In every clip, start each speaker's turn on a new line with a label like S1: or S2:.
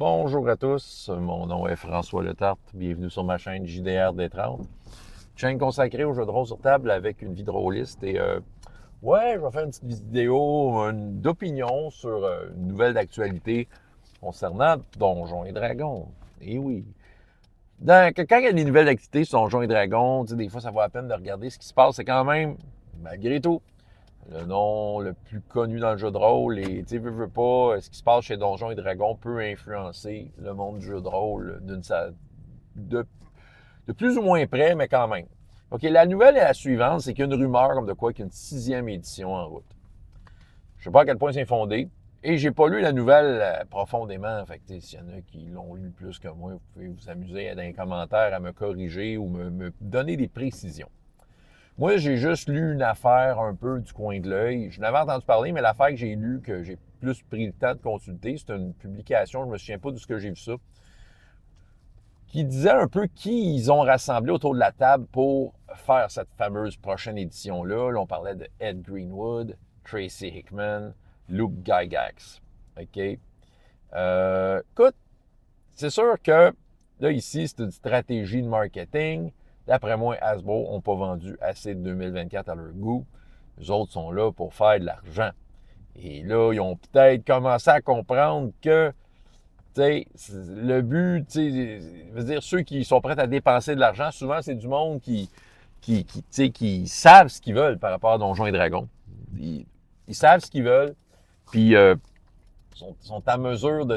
S1: Bonjour à tous, mon nom est François Letarte, bienvenue sur ma chaîne JDR D30, chaîne consacrée aux jeux de rôle sur table avec une vie de rôliste et je vais faire une petite vidéo d'opinion sur une nouvelle d'actualité concernant Donjons et Dragons. Et oui, quand il y a des nouvelles d'actualités sur Donjons et Dragons, des fois ça vaut la peine de regarder ce qui se passe, c'est quand même, malgré tout, le nom le plus connu dans le jeu de rôle et, tu sais, veux pas, ce qui se passe chez Donjons et Dragons peut influencer le monde du jeu de rôle de, de plus ou moins près, mais quand même. OK, la nouvelle est la suivante, c'est qu'il y a une rumeur comme de quoi qu'il y a une 6e édition en route. Je sais pas à quel point c'est fondé. Et j'ai pas lu la nouvelle profondément. Fait que, s'il y en a qui l'ont lu plus que moi, vous pouvez vous amuser dans les commentaires à me corriger ou me donner des précisions. Moi, j'ai juste lu une affaire un peu du coin de l'œil. Je n'avais entendu parler, mais l'affaire que j'ai lue, que j'ai plus pris le temps de consulter, c'est une publication, je ne me souviens pas de ce que j'ai vu ça, qui disait un peu qui ils ont rassemblé autour de la table pour faire cette fameuse prochaine édition-là. Là, on parlait de Ed Greenwood, Tracy Hickman, Luke Gygax. OK? Écoute, c'est sûr que, là, ici, c'est une stratégie de marketing. D'après moi, Hasbro n'ont pas vendu assez de 2024 à leur goût. Les autres sont là pour faire de l'argent. Et là, ils ont peut-être commencé à comprendre que, tu sais, le but, tu sais, je veux dire, ceux qui sont prêts à dépenser de l'argent, souvent, c'est du monde qui savent ce qu'ils veulent par rapport à Donjons et Dragons. Ils savent ce qu'ils veulent, puis sont à mesure de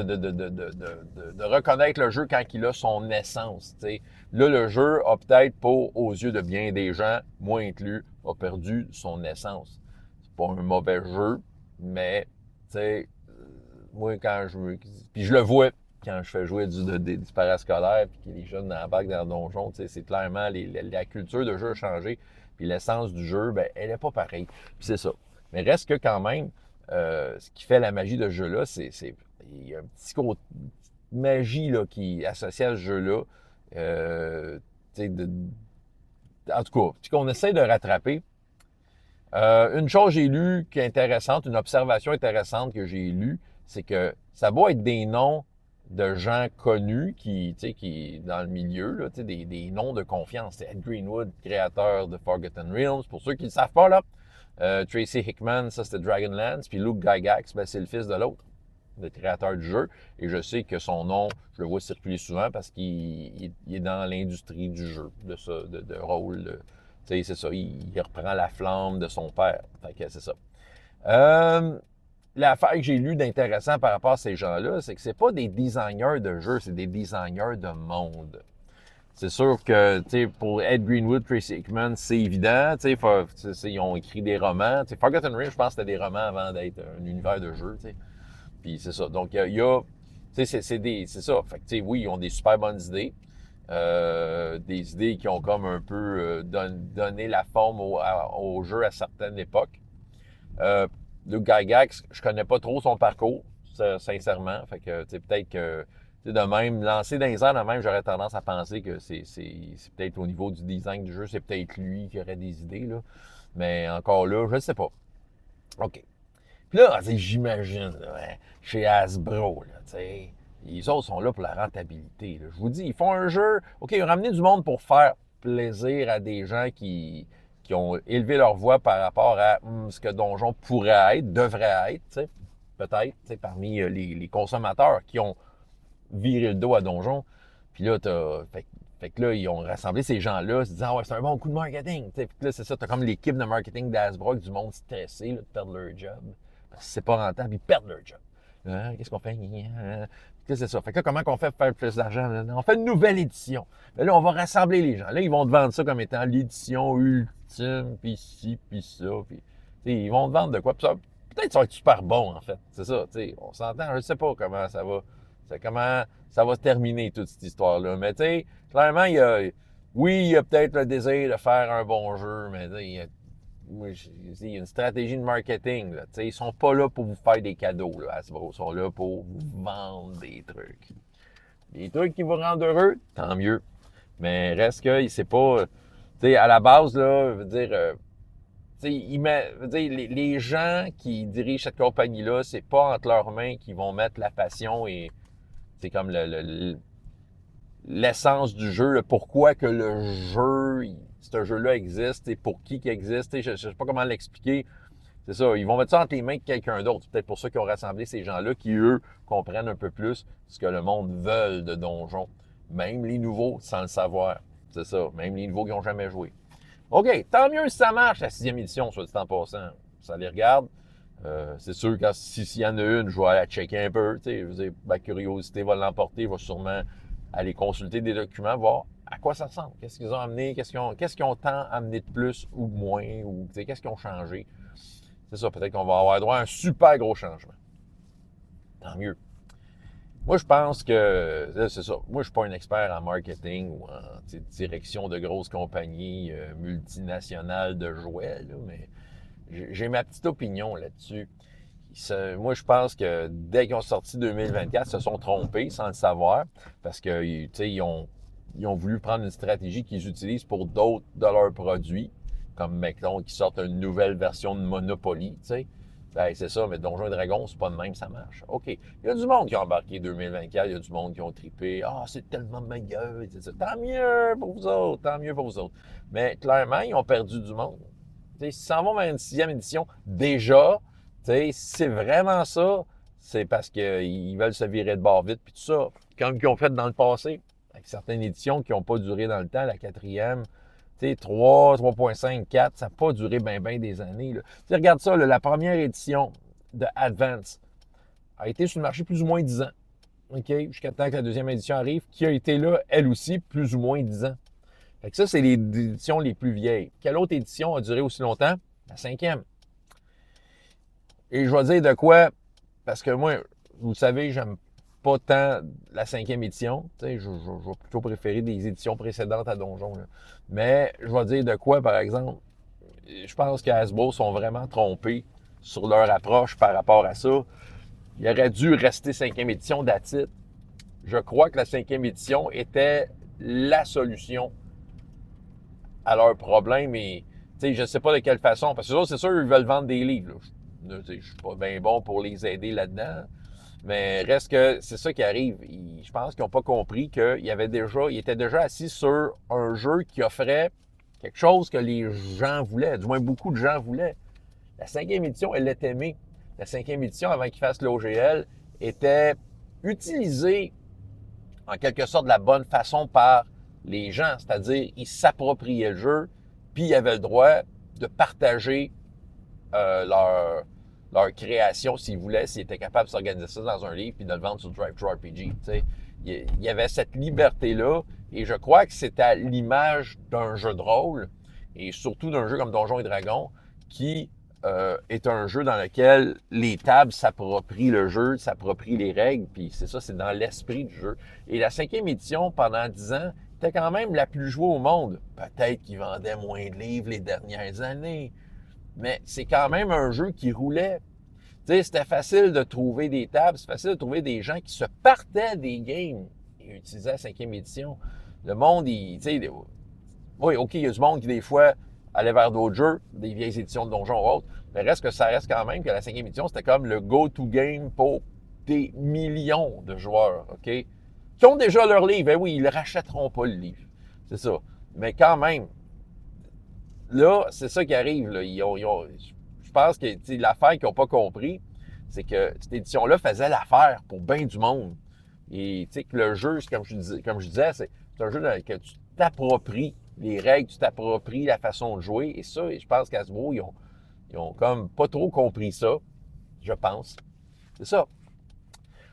S1: reconnaître le jeu quand il a son essence. T'sais. Là, le jeu a peut-être, aux yeux de bien des gens, moi inclus, a perdu son essence. C'est pas un mauvais jeu, mais moi, puis je le vois quand je fais jouer des parascolaires puis que les jeunes embarquent dans le donjon, c'est clairement la culture de jeu a changé, puis l'essence du jeu, ben, elle n'est pas pareille. Puis c'est ça. Mais reste que quand même, ce qui fait la magie de ce jeu-là, il y a un petit côté magie là, qui est associé à ce jeu-là. En tout cas, puis qu'on essaie de rattraper. Une chose que j'ai lue qui est intéressante, une observation intéressante que j'ai lue, c'est que ça doit être des noms de gens connus qui dans le milieu, là, des noms de confiance. C'est Ed Greenwood, créateur de Forgotten Realms. Pour ceux qui ne le savent pas, là, Tracy Hickman, ça c'était Dragonlance. Puis Luke Gygax, ben, c'est le fils de l'autre, le créateur du jeu. Et je sais que son nom, je le vois circuler souvent parce qu'il est dans l'industrie du jeu, de rôle. C'est ça, il reprend la flamme de son père. Fait que c'est ça. L'affaire que j'ai lue d'intéressant par rapport à ces gens-là, c'est que c'est pas des designers de jeux, c'est des designers de monde. C'est sûr que, pour Ed Greenwood, Tracy Hickman, c'est évident. Ils ont écrit des romans. Forgotten Realms, je pense que c'était des romans avant d'être un univers de jeu. Puis c'est ça. Donc, il y a c'est ça. Fait que, oui, ils ont des super bonnes idées. Des idées qui ont comme un peu donné la forme au jeu à certaines époques. Luke Gygax, je connais pas trop son parcours, sincèrement. Fait que, peut-être que, de même, lancer dans les airs de même, j'aurais tendance à penser que c'est peut-être au niveau du design du jeu, c'est peut-être lui qui aurait des idées, là. Mais encore là, je ne sais pas. OK. Puis là, j'imagine, chez Hasbro, là, les autres sont là pour la rentabilité. Là. Je vous dis, ils font un jeu. OK, ils ont ramené du monde pour faire plaisir à des gens qui ont élevé leur voix par rapport à ce que Donjon pourrait être, devrait être, peut-être, parmi les consommateurs qui ont viré le dos à Donjon. Puis là, fait que là, ils ont rassemblé ces gens-là, se disant, ouais, c'est un bon coup de marketing. Puis là, c'est ça, t'as comme l'équipe de marketing d'Hasbro, du monde stressé là, de perdre leur job. Parce que c'est pas rentable, ils perdent leur job. Qu'est-ce qu'on fait? C'est ça. Fait que là, comment qu'on fait pour faire plus d'argent? On fait une nouvelle édition. Là, on va rassembler les gens. Là, ils vont te vendre ça comme étant l'édition ultime, puis ci, puis ça. Puis, ils vont te vendre de quoi? Puis ça, peut-être que ça va être super bon, en fait. C'est ça, on s'entend. Je sais pas comment ça va. Comment ça va se terminer, toute cette histoire-là. Mais, clairement, il y a peut-être le désir de faire un bon jeu, mais, il y a une stratégie de marketing. Là. Ils sont pas là pour vous faire des cadeaux, là, Hasbro. Ils sont là pour vous vendre des trucs. Des trucs qui vous rendent heureux, tant mieux. Mais reste que, c'est pas... à la base, là, je veux dire... les gens qui dirigent cette compagnie-là, c'est pas entre leurs mains qu'ils vont mettre la passion et c'est comme l'essence du jeu, le pourquoi que le jeu, ce jeu-là existe et pour qui existe. Je ne sais pas comment l'expliquer. C'est ça, ils vont mettre ça entre les mains de quelqu'un d'autre. C'est peut-être pour ça qu'ils ont rassemblé ces gens-là qui, eux, comprennent un peu plus ce que le monde veut de donjons. Même les nouveaux, sans le savoir. C'est ça, même les nouveaux qui n'ont jamais joué. OK, tant mieux si ça marche, la 6e édition, soit dit en passant. Ça les regarde. C'est sûr que s'il y en a une, je vais aller la checker un peu. Je veux dire, ma curiosité va l'emporter. Je vais sûrement aller consulter des documents, voir à quoi ça ressemble. Qu'est-ce qu'ils ont amené, qu'est-ce qu'ils ont tant amené de plus ou de moins, ou qu'est-ce qu'ils ont changé. C'est ça, peut-être qu'on va avoir droit à un super gros changement. Tant mieux. Moi, je pense que, c'est ça, moi, je suis pas un expert en marketing ou en direction de grosses compagnies multinationales de jouets, là, mais j'ai ma petite opinion là-dessus. Moi, je pense que dès qu'ils ont sorti 2024, ils se sont trompés sans le savoir parce que, ils ont voulu prendre une stratégie qu'ils utilisent pour d'autres de leurs produits, comme, mettons, qu'ils sortent une nouvelle version de Monopoly, tu sais. Ben, c'est ça, mais Donjons et Dragons, c'est pas de même, ça marche. OK. Il y a du monde qui a embarqué 2024, il y a du monde qui ont trippé. Ah, c'est tellement meilleur, etc. Tant mieux pour vous autres, tant mieux pour vous autres. Mais clairement, ils ont perdu du monde. S'ils s'en vont vers une 6e édition, déjà, c'est vraiment ça, c'est parce qu'ils veulent se virer de bord vite, puis tout ça. Comme ils ont fait dans le passé, avec certaines éditions qui n'ont pas duré dans le temps, la 4e, 3, 3.5, 4, ça n'a pas duré bien des années. Là. Regarde ça, là, la première édition de Advance a été sur le marché plus ou moins 10 ans. OK? Jusqu'à temps que la 2e édition arrive, qui a été là, elle aussi, plus ou moins 10 ans. Fait que ça, c'est les éditions les plus vieilles. Quelle autre édition a duré aussi longtemps? La 5e. Et je vais dire de quoi, parce que moi, vous le savez, j'aime pas tant la 5e édition. Je vais plutôt préférer des éditions précédentes à Donjon. Là. Mais je vais dire de quoi, par exemple, je pense que Hasbro sont vraiment trompés sur leur approche par rapport à ça. Il aurait dû rester 5e édition d'Atit. Je crois que la 5e édition était la solution à leurs problèmes et je ne sais pas de quelle façon. Parce que c'est sûr, ils veulent vendre des livres. Je ne suis pas bien bon pour les aider là-dedans. Mais reste que c'est ça qui arrive. Je pense qu'ils n'ont pas compris qu'ils étaient déjà assis sur un jeu qui offrait quelque chose que les gens voulaient. Du moins, beaucoup de gens voulaient. La 5e édition, elle l'est aimée. La 5e édition, avant qu'ils fassent l'OGL, était utilisée en quelque sorte de la bonne façon par les gens. C'est-à-dire, ils s'appropriaient le jeu, puis ils avaient le droit de partager leur création s'ils voulaient, s'ils étaient capables de s'organiser ça dans un livre puis de le vendre sur DriveThruRPG. Il y avait cette liberté-là et je crois que c'était à l'image d'un jeu de rôle et surtout d'un jeu comme Donjons et Dragons qui est un jeu dans lequel les tables s'approprient le jeu, s'approprient les règles, puis c'est ça, c'est dans l'esprit du jeu. Et la 5e édition, pendant 10 ans, était quand même la plus jouée au monde. Peut-être qu'ils vendaient moins de livres les dernières années, mais c'est quand même un jeu qui roulait. C'était facile de trouver des tables, c'est facile de trouver des gens qui se partaient des games et utilisaient la 5e édition. Le monde, oui, OK, il y a du monde qui, des fois, allait vers d'autres jeux, des vieilles éditions de Donjons ou autres, mais ça reste quand même que la 5e édition, c'était comme le go-to game pour des millions de joueurs, OK? Qui ont déjà leur livre. Ben oui, ils ne rachèteront pas le livre. C'est ça. Mais quand même, là, c'est ça qui arrive. Là. Je pense que l'affaire qu'ils n'ont pas compris, c'est que cette édition-là faisait l'affaire pour bien du monde. Et que le jeu, comme je disais, c'est un jeu dans lequel tu t'appropries les règles, tu t'appropries la façon de jouer. Et ça, je pense qu'Hasbro, ils ont comme pas trop compris ça, je pense. C'est ça.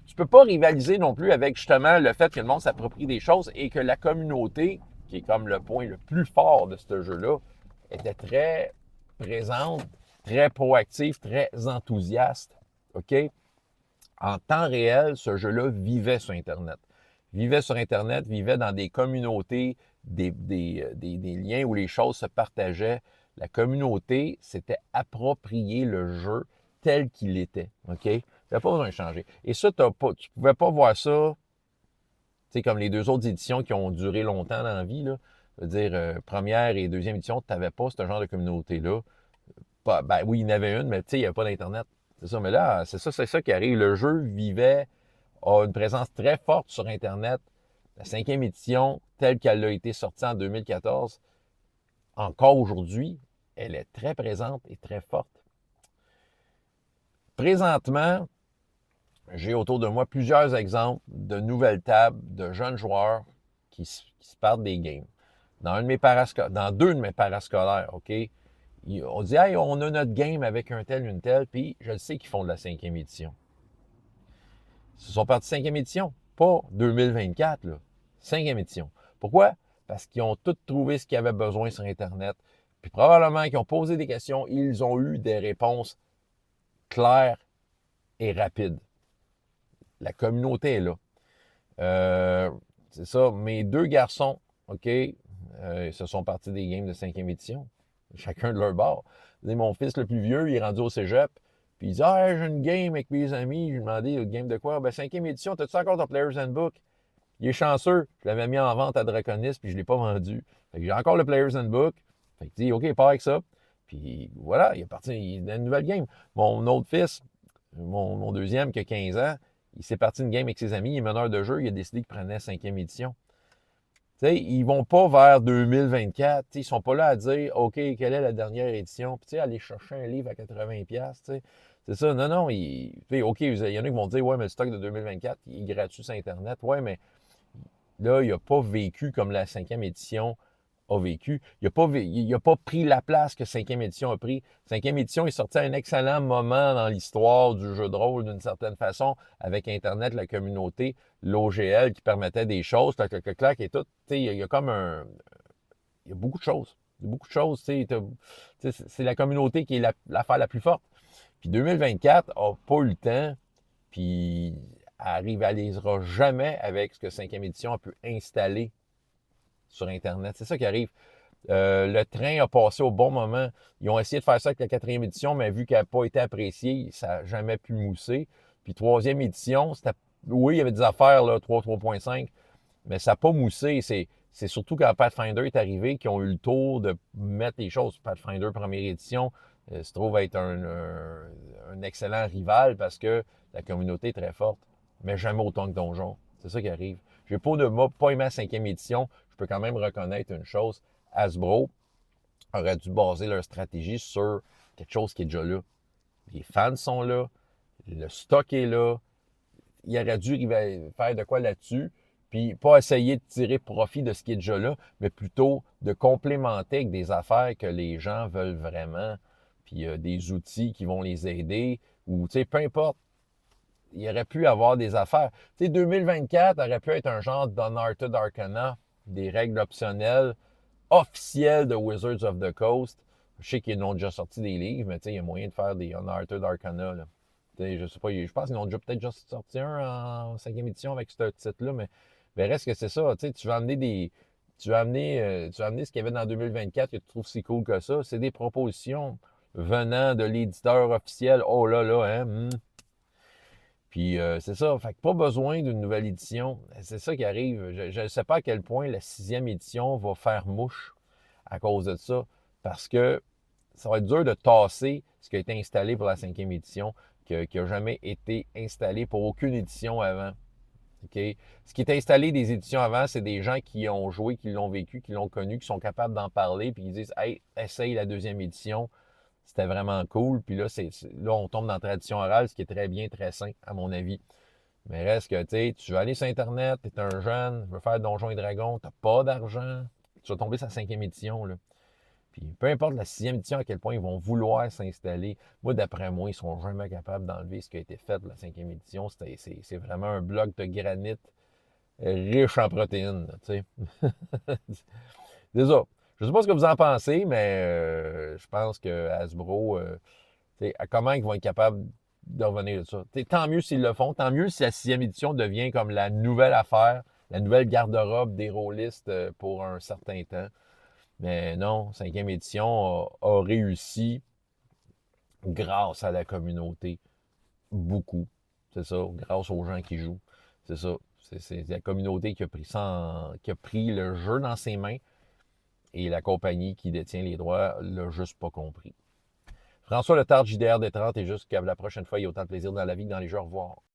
S1: Tu peux pas rivaliser non plus avec justement le fait que le monde s'approprie des choses et que la communauté, qui est comme le point le plus fort de ce jeu-là, était très présente, très proactive, très enthousiaste. OK? En temps réel, ce jeu-là vivait sur Internet. Vivait sur Internet, vivait dans des communautés, des liens où les choses se partageaient. La communauté s'était approprié le jeu tel qu'il était. OK? Il n'y a pas besoin de changer. Et ça, tu ne pouvais pas voir ça, comme les deux autres éditions qui ont duré longtemps dans la vie, là. Je veux dire, première et deuxième édition, tu n'avais pas ce genre de communauté-là. Oui, il y en avait une, mais il n'y avait pas d'Internet. C'est ça, mais là, c'est ça qui arrive. Le jeu vivait a une présence très forte sur Internet. La 5e édition, telle qu'elle a été sortie en 2014, encore aujourd'hui, elle est très présente et très forte. Présentement, j'ai autour de moi plusieurs exemples de nouvelles tables de jeunes joueurs qui se partent des games. Dans deux de mes parascolaires, OK? On dit, hey, on a notre game avec un tel, une telle, puis je le sais qu'ils font de la 5e édition. Ils sont partis 5e édition, pas 2024, là. 5e édition. Pourquoi? Parce qu'ils ont tous trouvé ce qu'ils avaient besoin sur Internet. Puis probablement qu'ils ont posé des questions, ils ont eu des réponses claires et rapides. La communauté est là. C'est ça. Mes deux garçons, OK, se sont partis des games de 5e édition. Chacun de leur bord. Mon fils le plus vieux, il est rendu au cégep. Puis il dit, ah, j'ai une game avec mes amis. Je lui ai demandé, une game de quoi? Ben, 5e édition, t'as-tu encore ton Player's Handbook? Il est chanceux. Je l'avais mis en vente à Draconis, puis je ne l'ai pas vendu. Fait que j'ai encore le Player's Handbook. Fait que dit, OK, part avec ça. Puis voilà, il est parti, il a une nouvelle game. Mon autre fils, mon deuxième, qui a 15 ans, il s'est parti une game avec ses amis, il est meneur de jeu, il a décidé qu'il prenait 5e édition. T'sais, ils ne vont pas vers 2024. Ils ne sont pas là à dire OK, quelle est la dernière édition? Puis aller chercher un livre à 80$. C'est ça. Non, non. OK, il y en a qui vont dire ouais, mais le stock de 2024, il est gratuit sur Internet. Ouais, mais là, il n'a pas vécu comme la 5e édition a vécu. Il n'a pas pris la place que 5e édition a pris. 5e édition est sorti à un excellent moment dans l'histoire du jeu de rôle, d'une certaine façon, avec Internet, la communauté, l'OGL qui permettait des choses, clac, et tout. Il y a comme un... Il y a beaucoup de choses. Il y a beaucoup de choses. C'est la communauté qui est l'affaire la plus forte. Puis 2024 n'a pas eu le temps, puis elle rivalisera jamais avec ce que 5e édition a pu installer sur Internet. C'est ça qui arrive. Le train a passé au bon moment. Ils ont essayé de faire ça avec la 4e édition, mais vu qu'elle n'a pas été appréciée, ça n'a jamais pu mousser. Puis 3e édition, oui, il y avait des affaires, là, 3.5, mais ça n'a pas moussé. C'est surtout quand Pathfinder est arrivé qu'ils ont eu le tour de mettre les choses. Pathfinder, première édition, se trouve être un excellent rival parce que la communauté est très forte, mais jamais autant que Donjon. C'est ça qui arrive. J'ai pas aimé la 5e édition. Je peux quand même reconnaître une chose. Hasbro aurait dû baser leur stratégie sur quelque chose qui est déjà là. Les fans sont là, le stock est là. Il aurait dû faire de quoi là-dessus, puis pas essayer de tirer profit de ce qui est déjà là, mais plutôt de complémenter avec des affaires que les gens veulent vraiment, puis des outils qui vont les aider, ou tu sais, peu importe. Il aurait pu avoir des affaires. Tu sais, 2024 aurait pu être un genre d'Uncharted Arcana, des règles optionnelles officielles de Wizards of the Coast. Je sais qu'ils ont déjà sorti des livres, mais tu sais, il y a moyen de faire des Uncharted Arcana. Là. Je sais pas, je pense qu'ils ont peut-être déjà sorti un en 5e édition avec ce titre-là, mais reste que c'est ça. Tu vas amener tu vas amener ce qu'il y avait dans 2024 que tu trouves si cool que ça. C'est des propositions venant de l'éditeur officiel. Oh là là, hein? Puis c'est ça, fait que pas besoin d'une nouvelle édition. C'est ça qui arrive. Je ne sais pas à quel point la 6e édition va faire mouche à cause de ça, parce que ça va être dur de tasser ce qui a été installé pour la 5e édition, qui n'a jamais été installé pour aucune édition avant. Okay? Ce qui est installé des éditions avant, c'est des gens qui ont joué, qui l'ont vécu, qui l'ont connu, qui sont capables d'en parler, puis qui disent « Hey, essaye la 2e édition. » C'était vraiment cool. Puis là, là, on tombe dans la tradition orale, ce qui est très bien, très sain, à mon avis. Mais reste que, tu veux aller sur Internet, tu es un jeune, tu veux faire Donjons et Dragons, tu n'as pas d'argent, tu vas tomber sur la 5e édition. Là. Puis peu importe la 6e édition, à quel point ils vont vouloir s'installer, moi, d'après moi, ils ne seront jamais capables d'enlever ce qui a été fait de la 5e édition. C'est vraiment un bloc de granit riche en protéines. C'est ça. Je ne sais pas ce que vous en pensez, mais je pense que Hasbro, comment ils vont être capables de revenir de ça? Tant mieux s'ils le font, tant mieux si la 6e édition devient comme la nouvelle affaire, la nouvelle garde-robe des rôlistes pour un certain temps. Mais non, 5e édition a réussi grâce à la communauté. Beaucoup. C'est ça, grâce aux gens qui jouent. C'est ça. C'est la communauté qui a pris qui a pris le jeu dans ses mains. Et la compagnie qui détient les droits l'a juste pas compris. François Letard, JDR des 30, et jusqu'à la prochaine fois, il y a autant de plaisir dans la vie que dans les jeux. Au revoir.